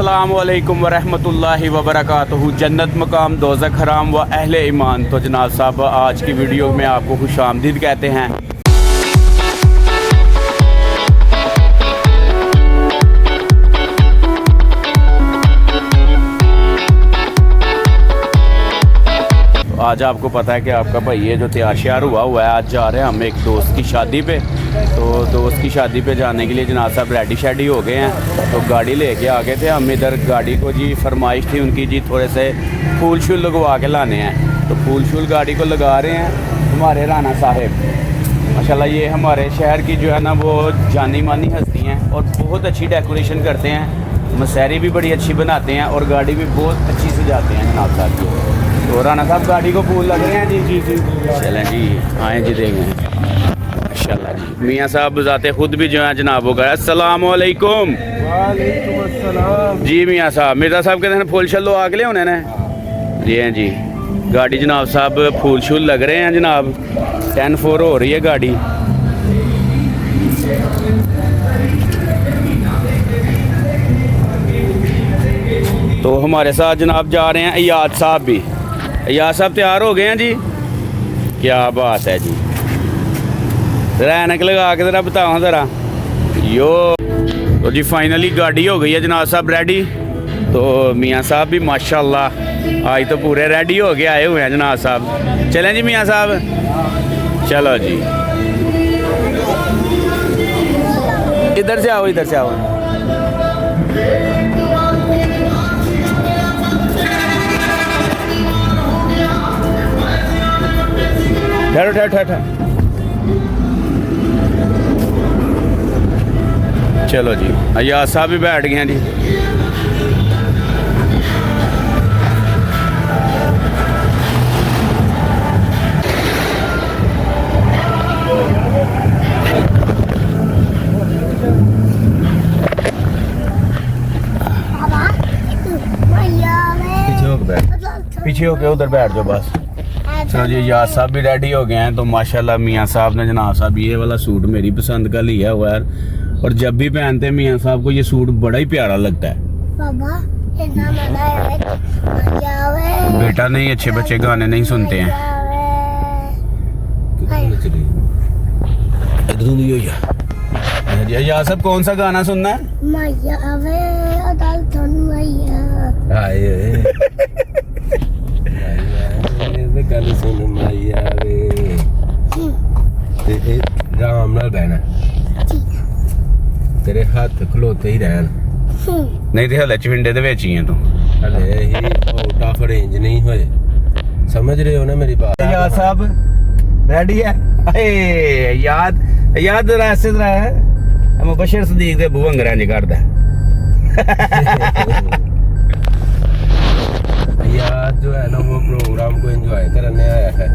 अस्सलामुअलैकुम वरहमतुल्लाहि वबरकातुहू। जन्नत मकाम दोज़ख हराम व अहले ईमान। तो जनाब साहब, आज की वीडियो में आपको खुशामदीद कहते हैं। आज आपको पता है कि आपका भाई ये जो तैयार श्यार हुआ है, आज जा रहे हैं हम एक दोस्त की शादी पे। तो दोस्त की शादी पे जाने के लिए जनाब साहब रेडी शेडी हो गए हैं। तो गाड़ी लेके आ गए थे हम इधर। गाड़ी को जी फरमाइश थी उनकी जी थोड़े से फूल शूल लगवा के लाने हैं। तो फूल शूल गाड़ी को लगा रहे हैं हमारे राना साहब। माशाल्लाह ये हमारे शहर की जो है ना वो जानी मानी हस्ती हैं और बहुत अच्छी डेकोरेशन करते हैं। मसहरी भी बड़ी अच्छी बनाते हैं और गाड़ी भी बहुत अच्छी सजाते हैं जनाब साहब की। तो राना साहब गाड़ी को फूल लग रहे हैं जी। जी जी चलें जी, आएँ जी, देखें माशाल्लाह जी। मियाँ साहब बुझाते खुद भी जो है जनाब हो गए। अस्सलामुअलैकुम। वालेकुम अस्सलाम। जी मियाँ साहब, मिर्ज़ा साहब कहते हैं फूल शल आ गए उन्होंने जी। हैं जी, गाड़ी जनाब साहब फूल शूल लग रहे हैं जनाब। 10-4 हो रही है गाड़ी। तो हमारे साथ जनाब जा रहे हैं अयाद साहब भी। अयाद साहब तैयार हो गए हैं जी, क्या बात है जी। ज़रा ऐनक लगा के ज़रा बताओ ज़रा यो। तो जी फाइनली गाड़ी हो गई है जनाब साहब रेडी। तो मियाँ साहब भी माशाल्लाह आज तो पूरे रेडी हो के आए हुए हैं जनाब साहब। चलें जी मियाँ साहब, चलो जी। इधर से आओ, इधर से आओ। ठहरो ठहरो ठहरो। चलो जी, अयाज साहब भी बैठ गए हैं जी। पीछे हो गए, उधर बैठ जाओ बस। चलो जी, याद साहब भी रेडी हो गए हैं। तो माशाल्लाह मियाँ साहब ने जनाब साहब ये वाला सूट मेरी पसंद का लिया हुआ है और जब भी पहनते हैं मियाँ साहब को ये सूट बड़ा ही प्यारा लगता है। बेटा नहीं, अच्छे बच्चे गाने नहीं सुनते हैं। याद साहब कौन सा गाना सुनना है? गल सुन माइया वे ते राम नाल बहना, तेरे हाथ खलोते ही रहन। नहीं तो हले चविंडे दे विच ही है तू। हले ही आउट ऑफ रेंज नहीं होए, समझ रहे हो ना मेरी बात? याद साहब रेडी है। अरे याद याद जरा ऐसे जरा है मुबशर सदीक दे बू अंग्रेजी करदा याद जो है ना वो प्रोग्राम को एंजॉय करने आया है।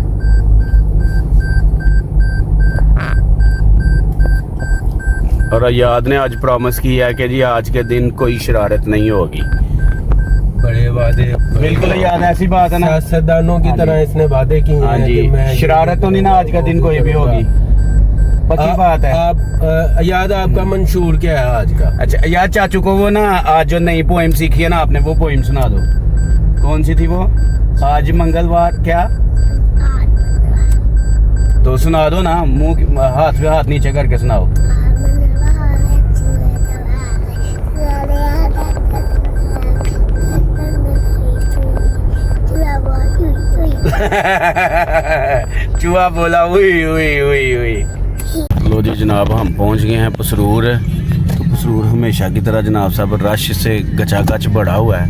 और याद ने आज प्रॉमिस किया है कि जी आज के दिन कोई शरारत नहीं होगी। बड़े वादे, बिल्कुल याद, ऐसी बात है ना, सियासतदानों की तरह इसने वादे किए हैं। हाँ जी, शरारत तो नहीं ना आज का दिन कोई भी होगी, पक्की बात है। आप याद आपका मंशूर क्या है आज का? अच्छा याद, चाचू को वो ना आज जो नई पोइम सीखी है ना आपने, वो पोइम सुना दो। कौन सी थी वो? आज मंगलवार क्या? तो सुना दो ना, मुंह हाथ पे हाथ नीचे करके सुनाओ। चूहा बोला उई उई उई उई। लो जी जनाब, हम पहुंच गए हैं पसरूर। तो पसरूर हमेशा की तरह जनाब साहब रश से गचा गच बढ़ा हुआ है।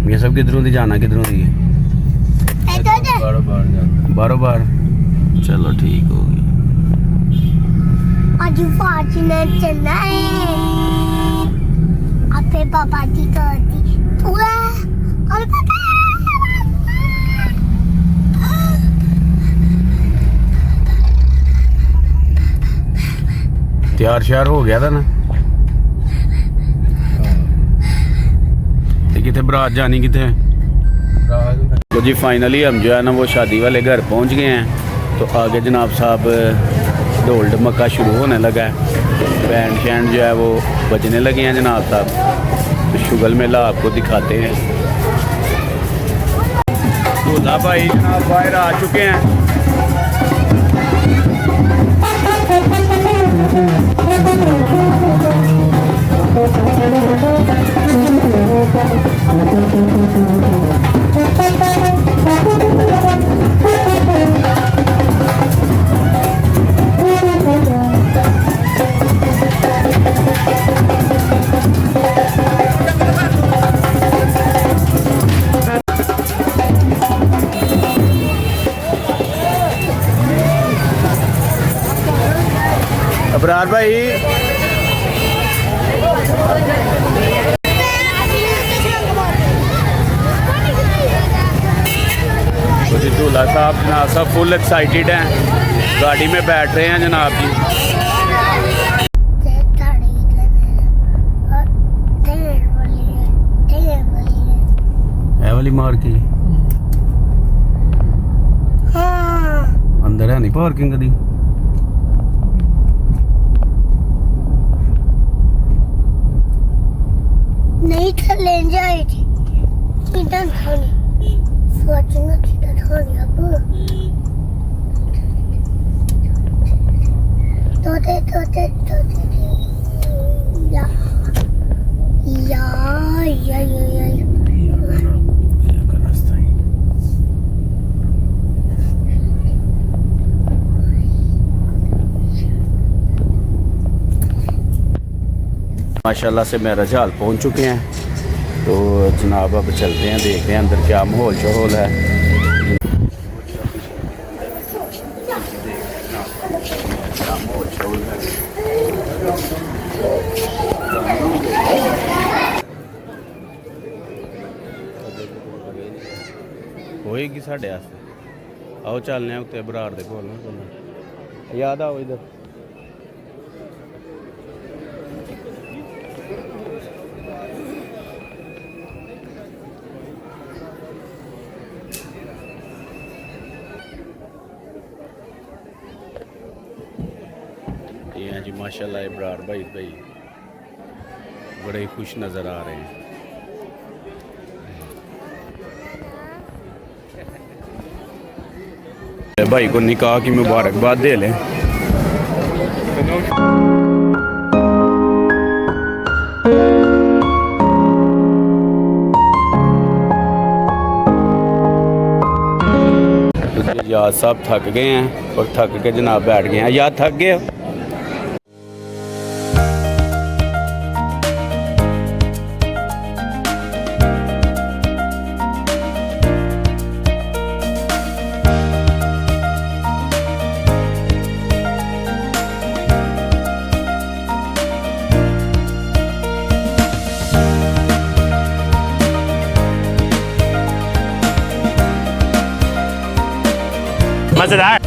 ये सब किधरों दी जाना, किधरों दी है? बारो बार। चलो ठीक हो गया। आज फॉर्चूनेट चलना है अपने पापा की करती पूरा और पापा तैयार श्यार हो गया था ना? कितने बरात जानी कितने? तो जी फाइनली हम जो है ना वो शादी वाले घर पहुंच गए हैं। तो आगे जनाब साहब ढोल ढमक्का शुरू होने लगा है, बैंड शैंड जो है वो बजने लगे हैं जनाब साहब। तो शुगल मेला आपको दिखाते हैं। दूल्हा भाई जनाब बाहर आ चुके हैं। अबरार भाई तो जी दूल्हा साहब जनाब साहब फुल एक्साइटेड हैं, गाड़ी में बैठ रहे हैं जनाब जी। वाली मार की अंदर है नहीं पार्किंग कदी। नहीं थले जाए थी इधर खाने सोचना इधर खाने अब तो या या या या माशाल्लाह से मेराज हाल पहुँच चुके हैं। तो जनाब अब चलते हैं, देखते हैं अंदर क्या माहौल शहौल है। होएगी साढ़े आस्ते आओ चलने उत्ते बरार दे कोल ना याद आओ इधर। ये हैं जी माशाल्लाह इब्रार भाई बड़े ही खुश नज़र आ रहे हैं। भाई को निकाह की मुबारकबाद दे लें। याद साहब थक गए हैं और थक के जनाब बैठ गए हैं। याद थक गए हो? मजेदार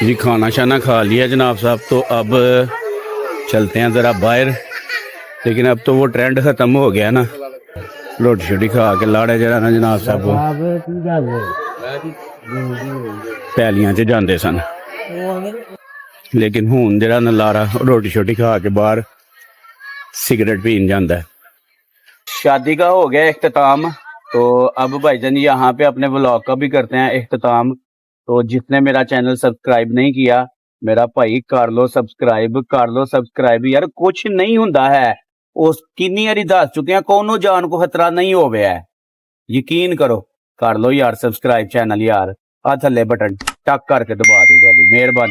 जी। खाना शाना खा लिया जनाब साहब, तो अब चलते हैं ज़रा बाहर। लेकिन अब तो वो ट्रेंड ख़त्म हो गया ना, रोटी शोटी खा के लाड़े जरा ना जनाब साहब पैलियां च जाते सन। लेकिन हुण जरा ना लारा रोटी शोटी खा के बाहर सिगरेट पीन जाता है। शादी का हो गया इख्तिताम, तो अब भाईजान यहाँ पे अपने व्लॉग का भी करते हैं इख्तिताम। तो जिसने मेरा चैनल सब्सक्राइब नहीं किया, मेरा भाई कर लो सब्सक्राइब यार, कुछ नहीं हुंदा है। उस किन्नी बारी दस चुके हैं, कोनो जान को खतरा नहीं हो गया है, यकीन करो। कर लो यार सब्सक्राइब चैनल यार, आ थल्ले बटन टक करके दबा दी, मेहरबानी।